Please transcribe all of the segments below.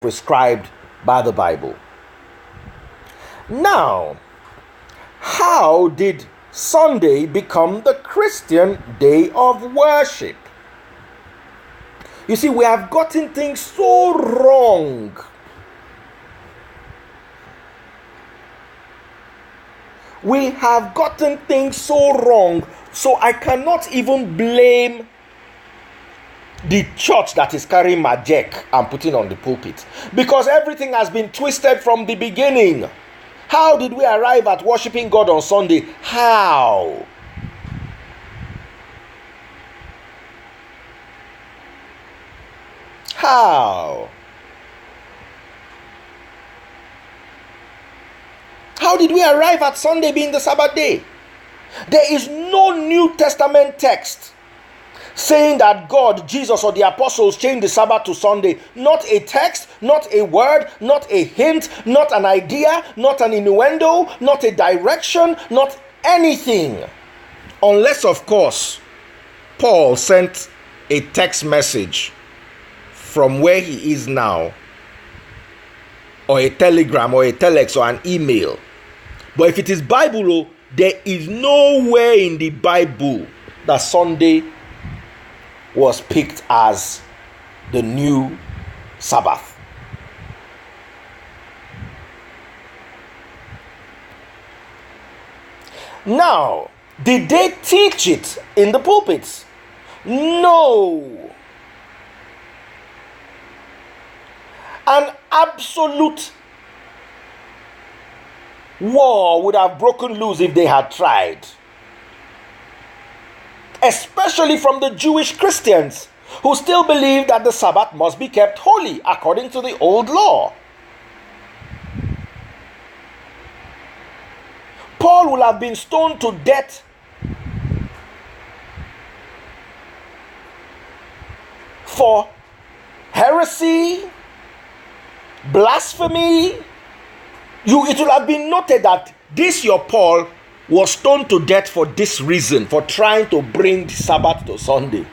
prescribed by the Bible. Now, how did Sunday become the Christian day of worship? You see, we have gotten things so wrong. We have gotten things so wrong, so I cannot even blame the church that is carrying majek and putting on the pulpit, because everything has been twisted from the beginning. How did we arrive at worshiping God on Sunday? How? How? How did we arrive at Sunday being the Sabbath day? There is no New Testament text saying that God, Jesus, or the apostles changed the Sabbath to Sunday. Not a text, not a word, not a hint, not an idea, not an innuendo, not a direction, not anything. Unless, of course, Paul sent a text message from where he is now, or a telegram, or a telex, or an email. But if it is Bible, there is nowhere in the Bible that Sunday was picked as the new Sabbath. Now, did they teach it in the pulpits? No. An absolute war would have broken loose if they had tried. Especially from the Jewish Christians who still believe that the Sabbath must be kept holy according to the old law. Paul will have been stoned to death for heresy, blasphemy. It will have been noted that this your Paul was stoned to death for this reason, for trying to bring the Sabbath to Sunday.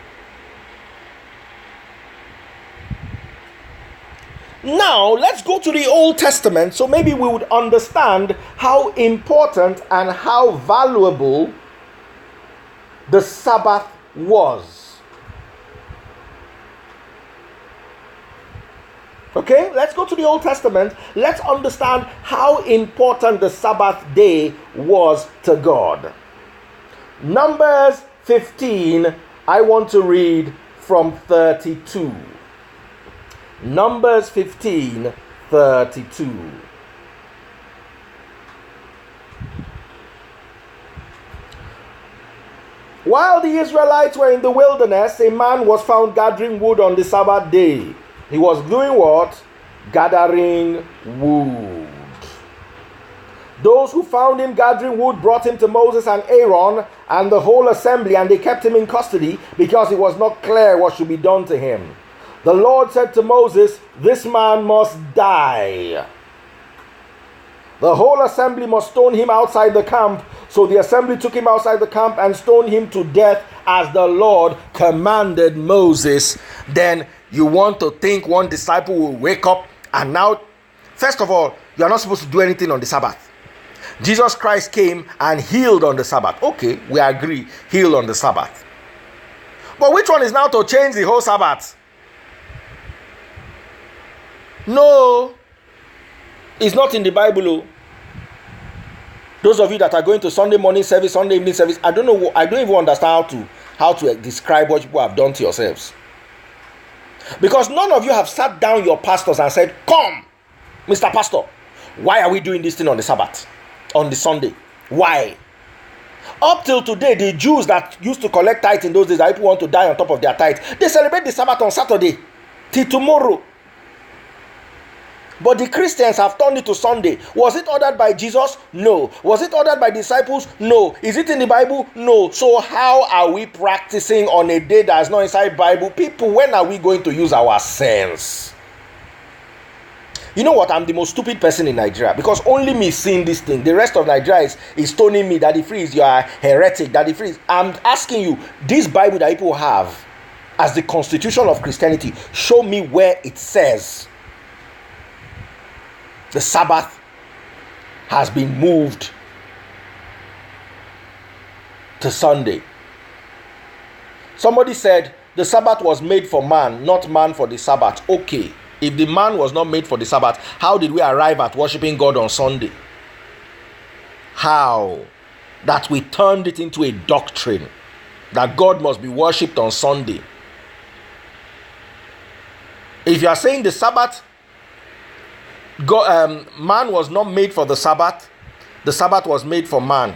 Now, let's go to the Old Testament so maybe we would understand how important and how valuable the Sabbath was. Okay, let's go to the Old Testament. Let's understand how important the Sabbath day was to God. Numbers 15, I want to read from 32. Numbers 15, 32. While the Israelites were in the wilderness, a man was found gathering wood on the Sabbath day. He was doing what? Gathering wood. Those who found him gathering wood brought him to Moses and Aaron and the whole assembly, and they kept him in custody because it was not clear what should be done to him. The Lord said to Moses, "This man must die. The whole assembly must stone him outside the camp." So the assembly took him outside the camp and stoned him to death as the Lord commanded Moses. Then you want to think one disciple will wake up and now, first of all, you are not supposed to do anything on the Sabbath. Jesus Christ came and healed on the Sabbath. Okay, we agree, healed on the Sabbath. But which one is now to change the whole Sabbath? No, it's not in the Bible. Those of you that are going to Sunday morning service, Sunday evening service, I don't even understand how to describe what people have done to yourselves. Because none of you have sat down your pastors and said, "Come, Mr. Pastor, why are we doing this thing on the Sabbath, on the Sunday? Why?" Up till today, the Jews that used to collect tithe in those days, that people want to die on top of their tithe, they celebrate the Sabbath on Saturday till tomorrow. But the Christians have turned it to Sunday. Was it ordered by Jesus? No. Was it ordered by disciples? No. Is it in the Bible? No. So how are we practicing on a day that's not inside Bible? People, when are we going to use our sense? You know what? I'm the most stupid person in Nigeria, because only me seeing this thing. The rest of Nigeria is stoning me. Daddy Freeze, you are heretic. Daddy Freeze. I'm asking you, this Bible that people have as the constitution of Christianity, show me where it says The Sabbath has been moved to Sunday. Somebody said the Sabbath was made for man, not man for the Sabbath. Okay, if the man was not made for the Sabbath, how did we arrive at worshiping God on Sunday? How? That we turned it into a doctrine that God must be worshipped on Sunday. If you are saying the Sabbath, man was not made for the Sabbath was made for man.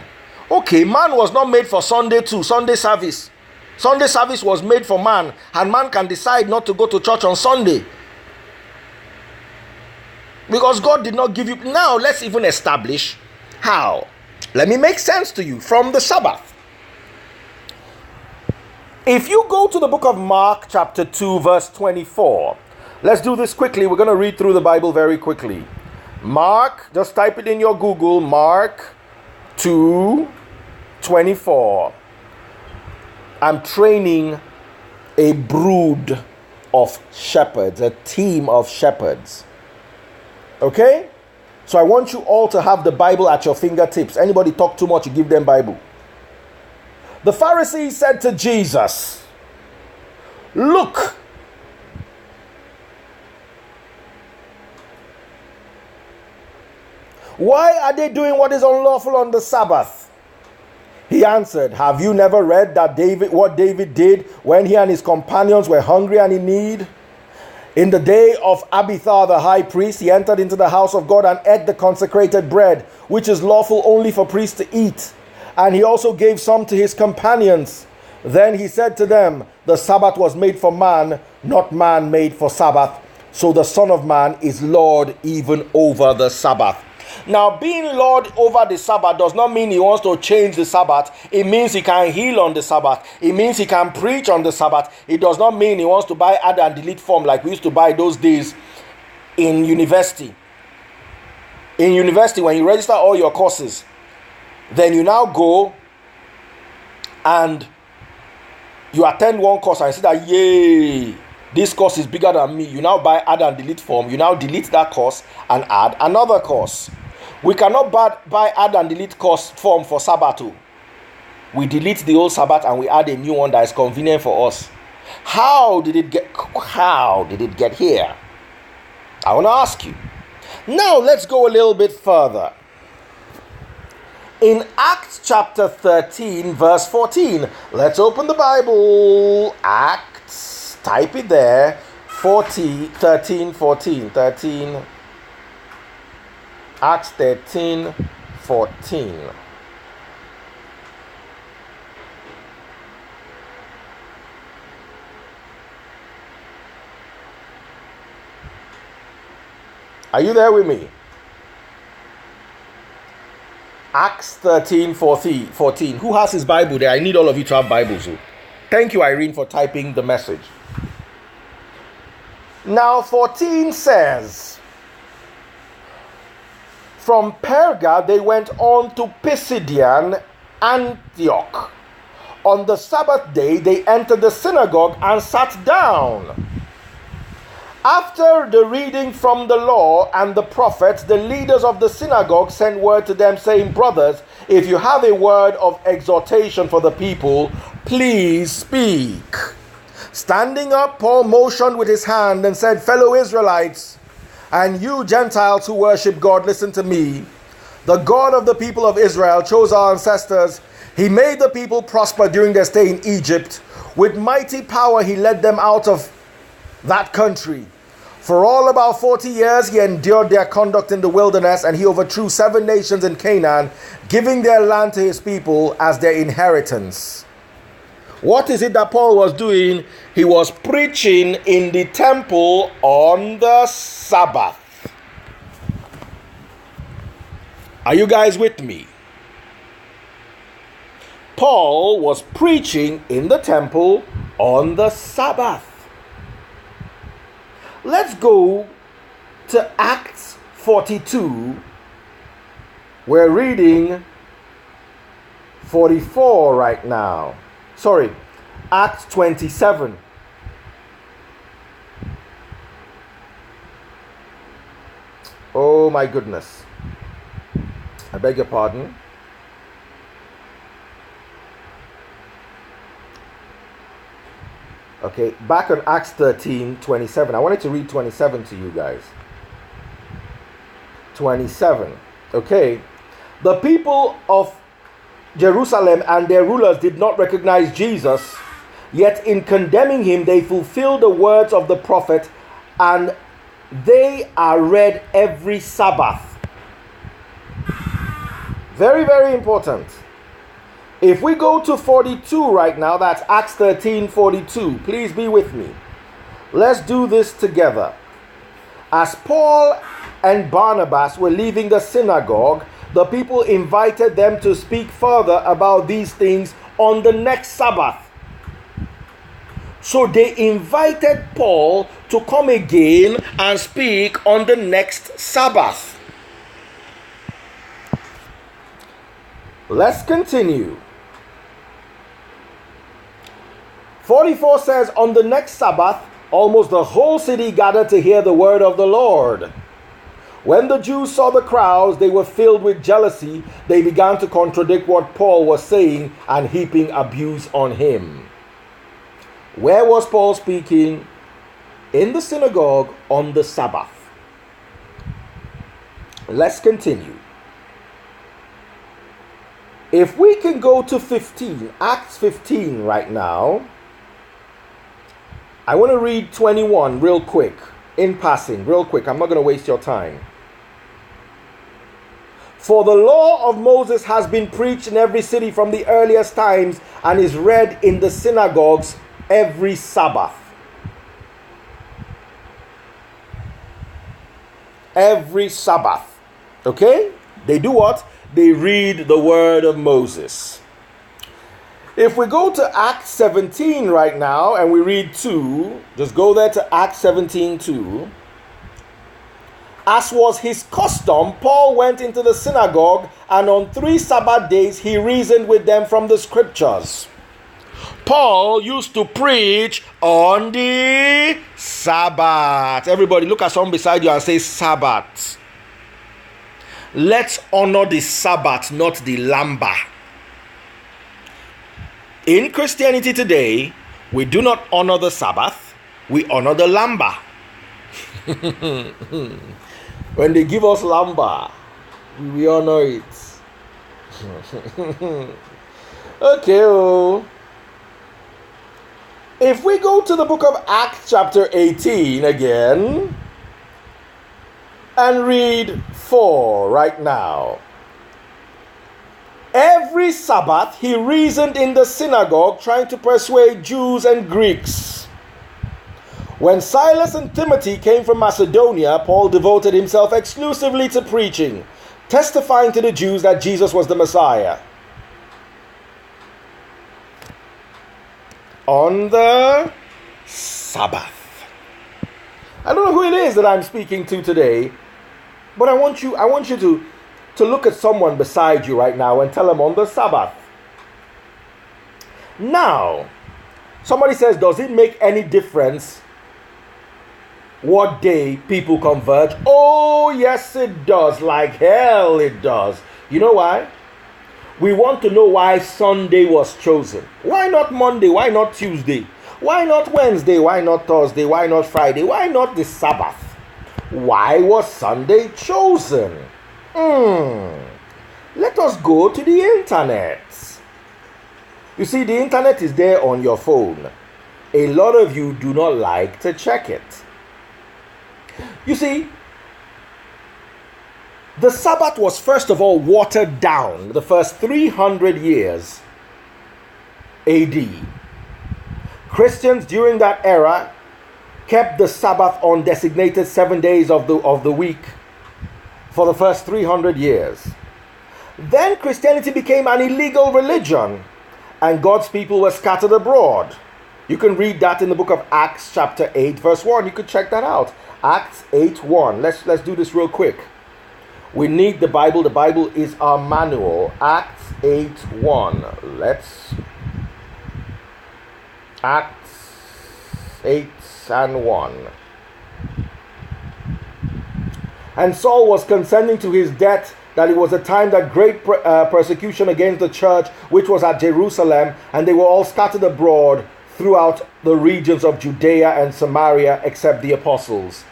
Okay, man was not made for Sunday too, Sunday service. Sunday service was made for man, and man can decide not to go to church on Sunday. Because God did not give you. Now, let's even establish how. Let me make sense to you from the Sabbath. If you go to the book of Mark, chapter 2, verse 24. Let's do this quickly. We're going to read through the Bible very quickly. Mark, just type it in your Google. Mark 2:24. I'm training a brood of shepherds, a team of shepherds. Okay? So I want you all to have the Bible at your fingertips. Anybody talk too much, you give them Bible. The Pharisees said to Jesus, "Look, why are they doing what is unlawful on the Sabbath?" He answered, "Have you never read that what David did when he and his companions were hungry and in need? In the day of Abiathar the high priest, he entered into the house of God and ate the consecrated bread, which is lawful only for priests to eat. And he also gave some to his companions. Then he said to them, the Sabbath was made for man, not man made for Sabbath. So the Son of Man is Lord even over the Sabbath." Now, being Lord over the Sabbath does not mean he wants to change the Sabbath. It means he can heal on the Sabbath. It means he can preach on the Sabbath. It does not mean he wants to buy add and delete form like we used to buy those days in university. In university, when you register all your courses, then you now go and you attend one course and you see that, yay, this course is bigger than me. You now buy add and delete form. You now delete that course and add another course. We cannot buy add and delete course form for Sabbath. We delete the old Sabbath and we add a new one that is convenient for us. How did it get here? I want to ask you. Now let's go a little bit further. In Acts chapter 13 verse 14. Let's open the Bible. Acts, type it there. 13. Acts 13:14. Are you there with me? Acts 13:14. Who has his Bible there? I need all of you to have Bibles. Thank you, Irene, for typing the message. Now 14 says, from Perga they went on to Pisidian Antioch. On the Sabbath day they entered the synagogue and sat down. After the reading from the law and the prophets, the leaders of the synagogue sent word to them saying, brothers, if you have a word of exhortation for the people, please speak. Standing up, Paul motioned with his hand and said, fellow Israelites, and you Gentiles who worship God, listen to me. The God of the people of Israel chose our ancestors. He made the people prosper during their stay in Egypt. With mighty power he led them out of that country. For all about 40 years he endured their conduct in the wilderness, and he overthrew 7 nations in Canaan, giving their land to his people as their inheritance. What is it that Paul was doing? He was preaching in the temple on the Sabbath. Are you guys with me? Paul was preaching in the temple on the Sabbath. Let's go to Acts 42. We're reading 44 right now. Sorry, Acts 27. Oh my goodness. I beg your pardon. Okay, back on Acts 13:27. I wanted to read 27 to you guys. 27. Okay. The people of Jerusalem and their rulers did not recognize Jesus, yet in condemning him, they fulfilled the words of the prophet, and they are read every Sabbath. Very, very important. If we go to 42 right now, that's Acts 13:42. Please be with me. Let's do this together. As Paul and Barnabas were leaving the synagogue, the people invited them to speak further about these things on the next Sabbath. So they invited Paul to come again and speak on the next Sabbath. Let's continue. 44 says, on the next Sabbath, almost the whole city gathered to hear the word of the Lord. When the Jews saw the crowds, they were filled with jealousy. They began to contradict what Paul was saying and heaping abuse on him. Where was Paul speaking? In the synagogue on the Sabbath. Let's continue. If we can go to 15, Acts 15 right now. I want to read 21 real quick, in passing, real quick. I'm not going to waste your time. For the law of Moses has been preached in every city from the earliest times and is read in the synagogues every Sabbath. Every Sabbath. Okay? They do what? They read the word of Moses. If we go to Acts 17 right now and we read 2, just go there to Acts 17:2. As was his custom, Paul went into the synagogue, and on 3 Sabbath days he reasoned with them from the scriptures. Paul used to preach on the Sabbath. Everybody look at someone beside you and say Sabbath. Let's honor the Sabbath, not the Lamba. In Christianity today, we do not honor the Sabbath, we honor the Lamba. When they give us Lamba, we honor it. Okay. If we go to the book of Acts chapter 18 again, and read 4 right now. Every Sabbath he reasoned in the synagogue, trying to persuade Jews and Greeks. When Silas and Timothy came from Macedonia, Paul devoted himself exclusively to preaching, testifying to the Jews that Jesus was the Messiah. On the Sabbath. I don't know who it is that I'm speaking to today, but I want you to look at someone beside you right now and tell them on the Sabbath. Now, somebody says, does it make any difference what day people converge? Oh, yes, it does. Like hell, it does. You know why? We want to know why Sunday was chosen. Why not Monday? Why not Tuesday? Why not Wednesday? Why not Thursday? Why not Friday? Why not the Sabbath? Why was Sunday chosen? Let us go to the internet. You see, the internet is there on your phone. A lot of you do not like to check it. You see, the Sabbath was first of all watered down the first 300 years AD. Christians during that era kept the Sabbath on designated 7 days of the week for the first 300 years. Then Christianity became an illegal religion and God's people were scattered abroad. You can read that in the book of Acts chapter 8 verse 1. You could check that out. Acts 8:1. Let's do this real quick. We need the Bible. The Bible is our manual. Acts 8:1. Acts 8:1. And Saul was consenting to his death, that it was a time that great persecution against the church, which was at Jerusalem, and they were all scattered abroad throughout the regions of Judea and Samaria, except the apostles.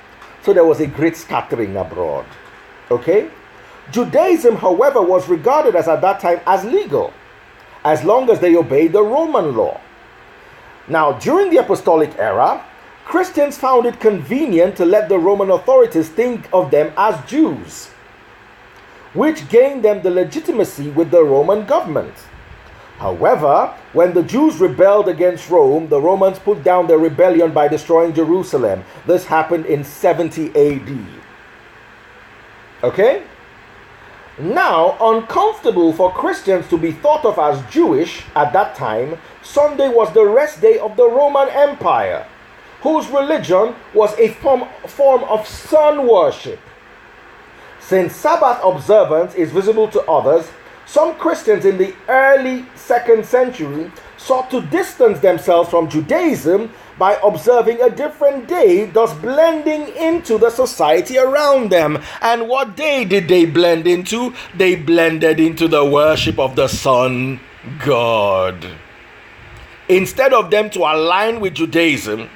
So there was a great scattering abroad. Okay? Judaism, however, was regarded as at that time as legal, as long as they obeyed the Roman law. Now, during the apostolic era, Christians found it convenient to let the Roman authorities think of them as Jews, which gained them the legitimacy with the Roman government. However, when the Jews rebelled against Rome, the Romans put down their rebellion by destroying Jerusalem. This happened in 70 AD. Okay? Now, uncomfortable for Christians to be thought of as Jewish at that time, Sunday was the rest day of the Roman Empire, whose religion was a form of sun worship. Since Sabbath observance is visible to others, some Christians in the early 2nd century sought to distance themselves from Judaism by observing a different day, thus blending into the society around them. And what day did they blend into? They blended into the worship of the sun god. Instead of them to align with Judaism,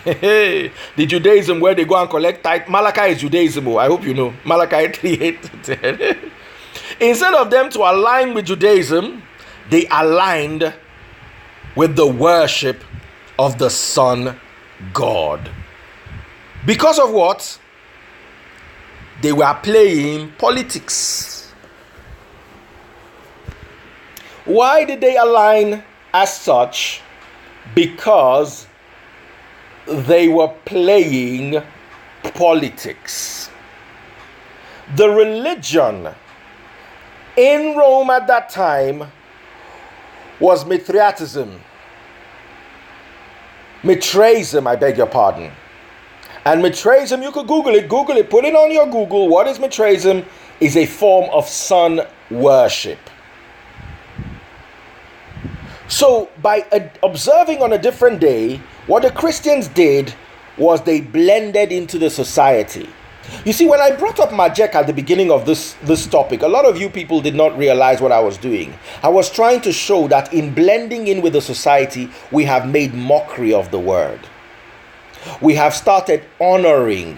the Judaism where they go and collect tithe, Malachi is Judaism. I hope you know. Malachi 3:8-10. Instead of them to align with Judaism, they aligned with the worship of the sun god. Because of what? They were playing politics. Why did they align as such? Because they were playing politics. The religion in Rome at that time was Mithraism. Mithraism, I beg your pardon. And Mithraism, you could Google it, put it on your Google. What is Mithraism? Is a form of sun worship. So by observing on a different day, what the Christians did was they blended into the society. You see, when I brought up Majek at the beginning of this topic, a lot of you people did not realize what I was doing. I was trying to show that in blending in with the society, we have made mockery of the word. We have started honoring.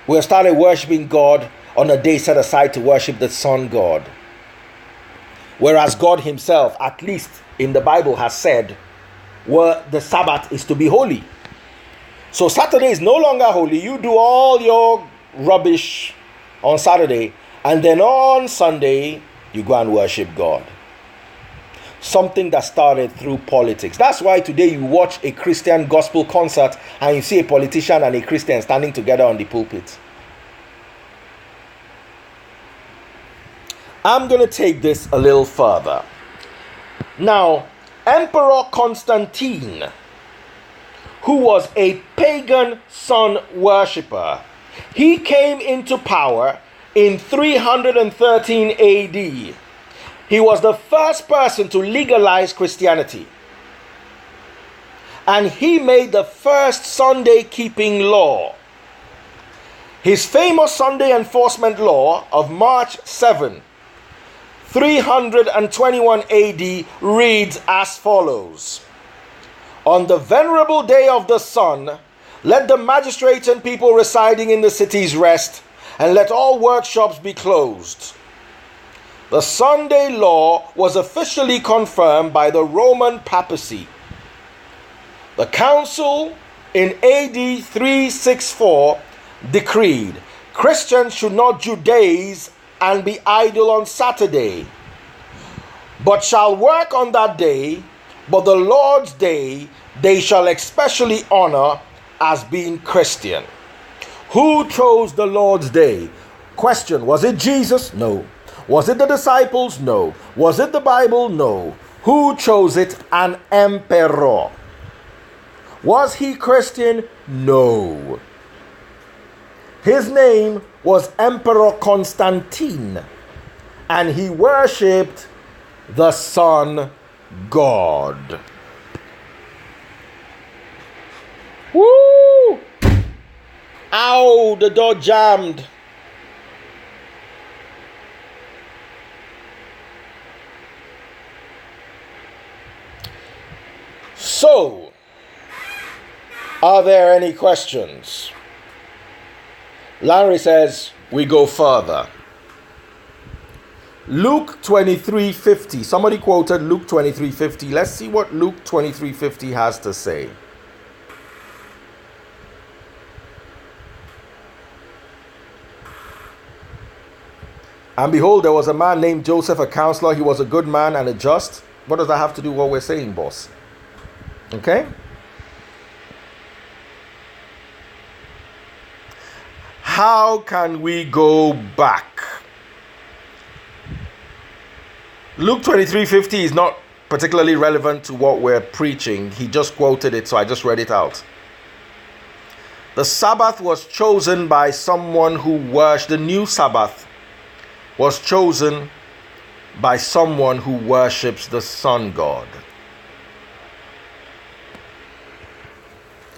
We have started worshiping God on a day set aside to worship the sun god. Whereas God himself, at least in the Bible, has said, the Sabbath is to be holy. So Saturday is no longer holy. You do all your rubbish on Saturday, and then on Sunday, you go and worship God. Something that started through politics. That's why today you watch a Christian gospel concert and you see a politician and a Christian standing together on the pulpit. I'm going to take this a little further. Now, Emperor Constantine, who was a pagan sun worshipper, he came into power in 313 AD. He was the first person to legalize Christianity. And he made the first Sunday keeping law. His famous Sunday enforcement law of March 7, 321 AD reads as follows. On the venerable day of the sun, let the magistrates and people residing in the cities rest, and let all workshops be closed. The Sunday law was officially confirmed by the Roman papacy. The council in AD 364 decreed Christians should not Judaize and be idle on Saturday, but shall work on that day, but the Lord's day they shall especially honor as being Christian. Who chose the Lord's day? Question, was it Jesus? No. Was it the disciples? No. Was it the Bible? No. Who chose it? An emperor. Was he Christian? No. His name was Emperor Constantine, and he worshipped the sun god. Woo! Ow, the door jammed. So, are there any questions? Larry says we go further. Luke 23:50. Somebody quoted Luke 23:50. Let's see what Luke 23:50 has to say. And behold, there was a man named Joseph, a counselor. He was a good man and a just. What does that have to do with what we're saying, boss? Okay? How can we go back? Luke 23:50 is not particularly relevant to what we're preaching. He just quoted it, so I just read it out. The Sabbath was chosen by someone who worshipped. The new Sabbath was chosen by someone who worships the sun god.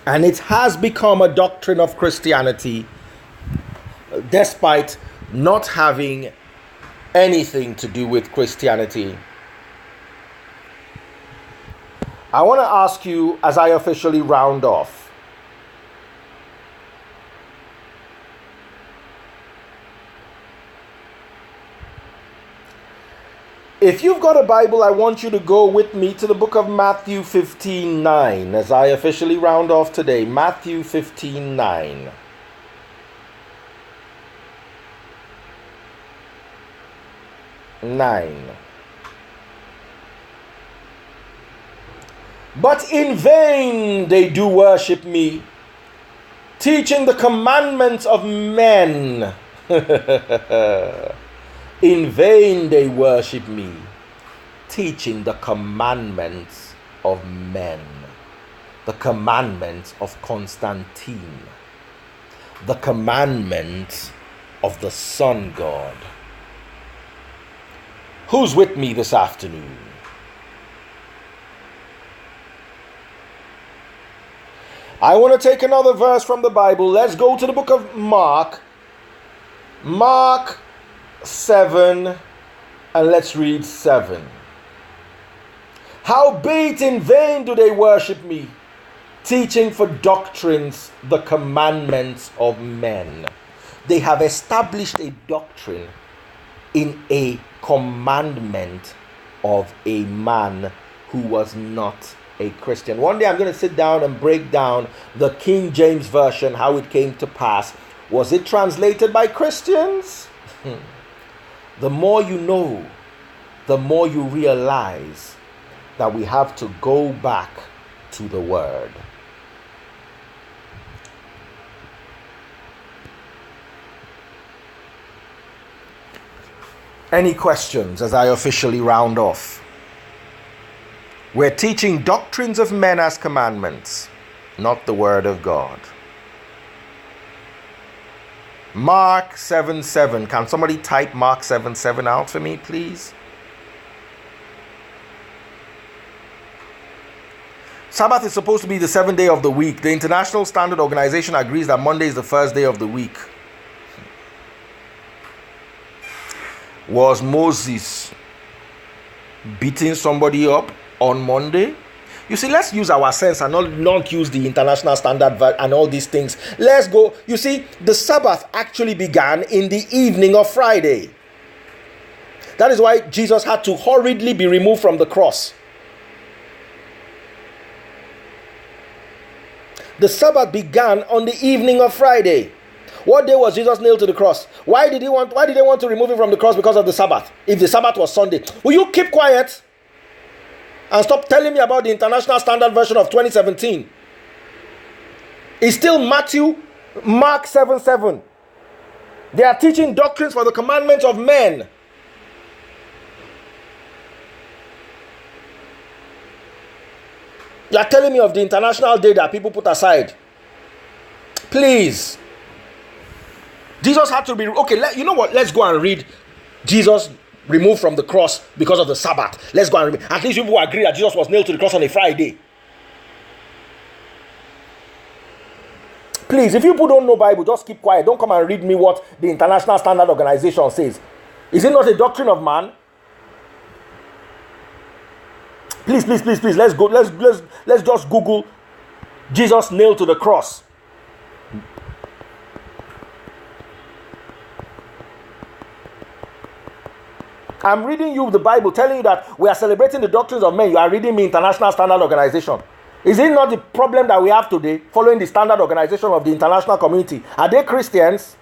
And it has become a doctrine of Christianity, despite not having anything to do with Christianity. I want to ask you as I officially round off. If you've got a Bible, I want you to go with me to the book of Matthew 15:9 as I officially round off today. Matthew 15:9. But in vain they do worship me, teaching the commandments of men. In vain they worship me, teaching the commandments of men. The commandments of Constantine. The commandments of the sun god. Who's with me this afternoon? I want to take another verse from the Bible. Let's go to the book of Mark. Mark 7, and let's read 7. Howbeit in vain do they worship me, teaching for doctrines the commandments of men. They have established a doctrine in a commandment of a man who was not a Christian. One day I'm going to sit down and break down the King James Version, how it came to pass. Was it translated by Christians? The more you know, the more you realize that we have to go back to the Word. Any questions as I officially round off? We're teaching doctrines of men as commandments, not the Word of God. Mark 7:7. Can somebody type Mark 7:7 out for me, please? Sabbath is supposed to be the seventh day of the week. The International Standard Organization agrees that Monday is the first day of the week. Was Moses beating somebody up on Monday? You see, let's use our sense and not use the International Standard and all these things. Let's go. You see, the Sabbath actually began in the evening of Friday. That is why Jesus had to hurriedly be removed from the cross. The Sabbath began on the evening of Friday. What day was Jesus nailed to the cross? Why did they want to remove him from the cross? Because of the Sabbath. If the Sabbath was Sunday. Will you keep quiet and stop telling me about the International Standard Version of 2017? It's still Mark 7:7. They are teaching doctrines for the commandments of men. You are telling me of the international day that people put aside. Please. Jesus had to be... Okay, you know what? Let's go and read Jesus removed from the cross because of the Sabbath. Let's go and read. At least people agree that Jesus was nailed to the cross on a Friday. Please, if you people don't know Bible, just keep quiet. Don't come and read me what the International Standard Organization says. Is it not a doctrine of man? Please, please, please, please. Let's go. Let's just Google Jesus nailed to the cross. I'm reading you the Bible, telling you that we are celebrating the doctrines of men. You are reading me International Standard Organization. Is it not the problem that we have today, following the standard organization of the international community? Are they Christians?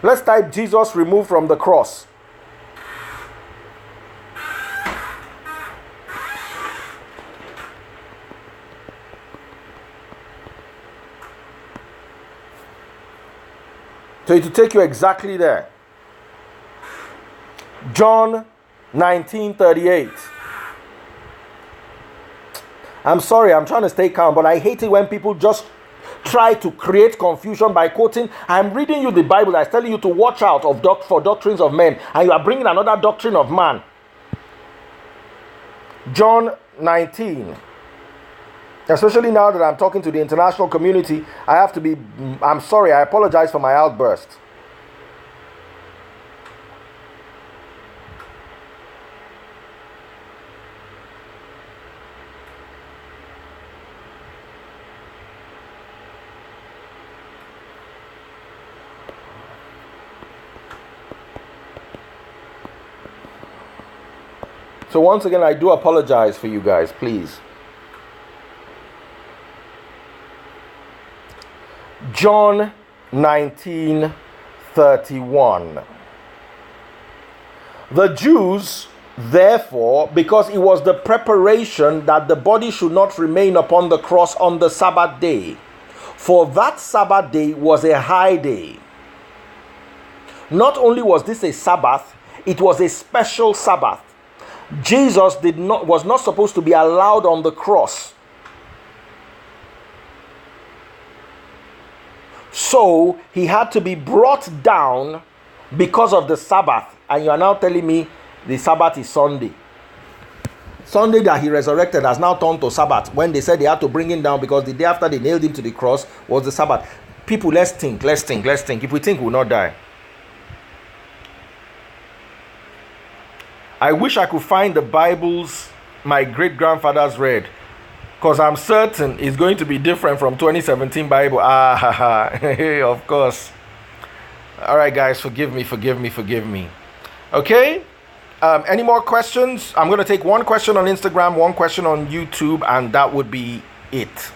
Let's type Jesus removed from the cross. So it will take you exactly there. John 19:38. I'm sorry, I'm trying to stay calm, but I hate it when people just try to create confusion by quoting. I'm reading you the Bible that's telling you to watch out for doctrines of men, and you are bringing another doctrine of man. John 19. Especially now that I'm talking to the international community, I'm sorry, I apologize for my outburst. So once again, I do apologize for you guys, please. John 19:31. The Jews, therefore, because it was the preparation that the body should not remain upon the cross on the Sabbath day, for that Sabbath day was a high day. Not only was this a Sabbath, it was a special Sabbath. Jesus was not supposed to be allowed on the cross. So he had to be brought down because of the Sabbath. And you are now telling me the Sabbath is Sunday. Sunday that he resurrected has now turned to Sabbath, when they said they had to bring him down because the day after they nailed him to the cross was the Sabbath. People, let's think. If we think, we'll not die. I wish I could find the Bibles my great-grandfathers read, because I'm certain it's going to be different from 2017 Bible. Of course. All right, guys, forgive me. Okay? Any more questions? I'm going to take one question on Instagram, one question on YouTube, and that would be it.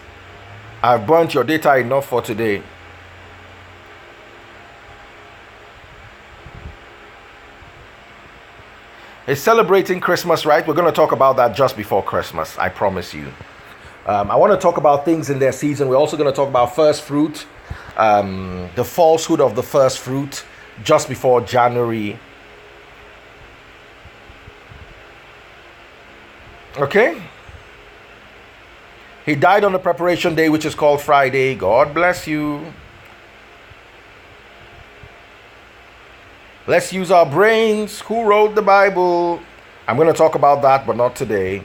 I've burnt your data enough for today. It's celebrating Christmas, right? We're going to talk about that just before Christmas, I promise you. I want to talk about things in their season. We're also going to talk about first fruit, the falsehood of the first fruit just before January. Okay? He died on the preparation day, which is called Friday. God bless you. Let's use our brains. Who wrote the Bible? I'm going to talk about that, but not today.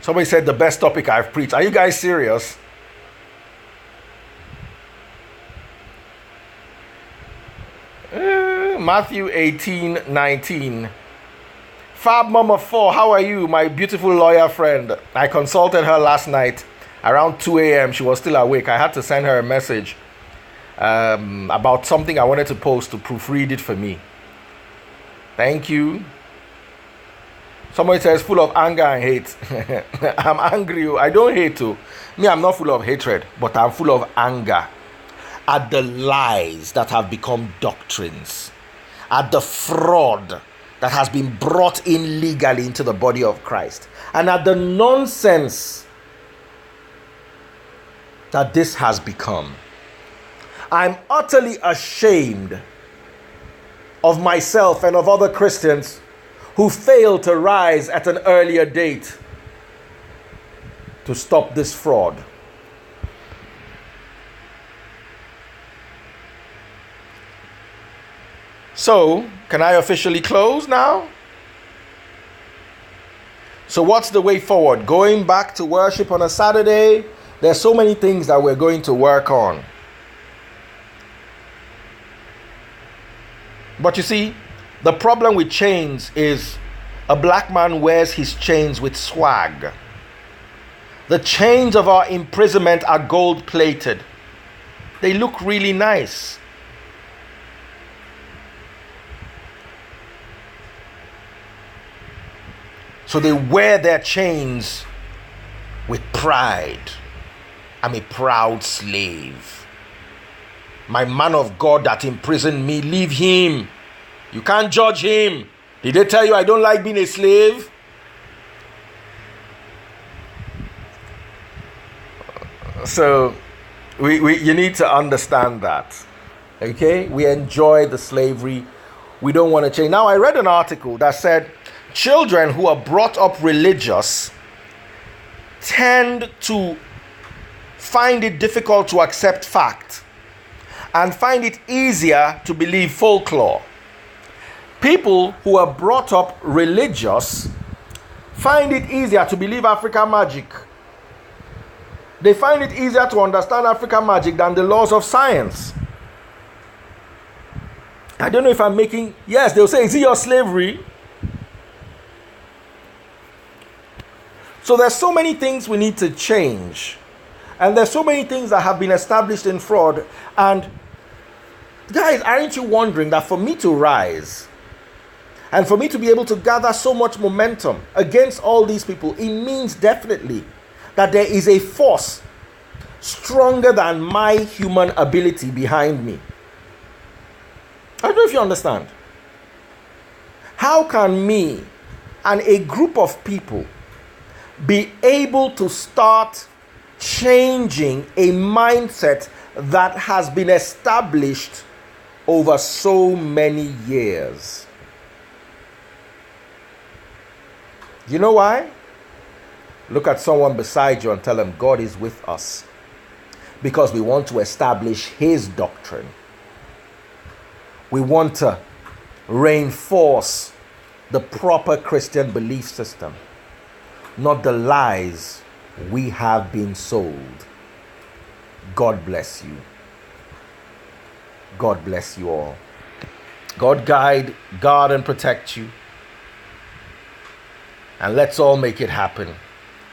Somebody said the best topic I've preached. Are you guys serious? Matthew 18:19. Fab Mama 4, how are you, my beautiful lawyer friend? I consulted her last night around 2 a.m. She was still awake. I had to send her a message about something I wanted to post to proofread it for me. Thank you. Somebody says full of anger and hate. I'm angry. I don't hate too. Me, I'm not full of hatred, but I'm full of anger at the lies that have become doctrines, at the fraud that has been brought in legally into the body of Christ, and at the nonsense that this has become. I'm utterly ashamed of myself and of other Christians who failed to rise at an earlier date to stop this fraud. So, can I officially close now? So what's the way forward? Going back to worship on a Saturday? There's so many things that we're going to work on. But you see, the problem with chains is a black man wears his chains with swag. The chains of our imprisonment are gold plated. They look really nice. So they wear their chains with pride. I'm a proud slave. My man of God that imprisoned me, leave him. You can't judge him. Did they tell you I don't like being a slave? So you need to understand that. Okay? We enjoy the slavery. We don't want to change. Now, I read an article that said children who are brought up religious tend to find it difficult to accept fact and find it easier to believe folklore. People who are brought up religious find it easier to believe African magic. They find it easier to understand African magic than the laws of science. I don't know if I'm making... Yes, they'll say, is it your slavery? So there's so many things we need to change. And there's so many things that have been established in fraud. And guys, aren't you wondering that for me to rise and for me to be able to gather so much momentum against all these people, it means definitely that there is a force stronger than my human ability behind me. I don't know if you understand. How can me and a group of people be able to start changing a mindset that has been established over so many years? You know why? Look at someone beside you and tell them God is with us because we want to establish His doctrine. We want to reinforce the proper Christian belief system, not the lies we have been sold. God bless you. God bless you all. God guide, guard, and protect you. And let's all make it happen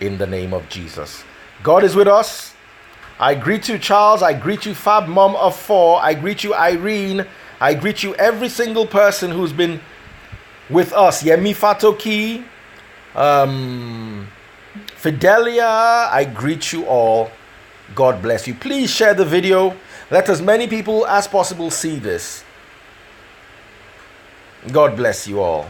in the name of Jesus. God is with us. I greet you, Charles. I greet you, Fab Mom of 4. I greet you, Irene. I greet you, every single person who's been with us. Yemi Fatoki, Fidelia, I greet you all. God bless you. Please share the video. Let as many people as possible see this. God bless you all.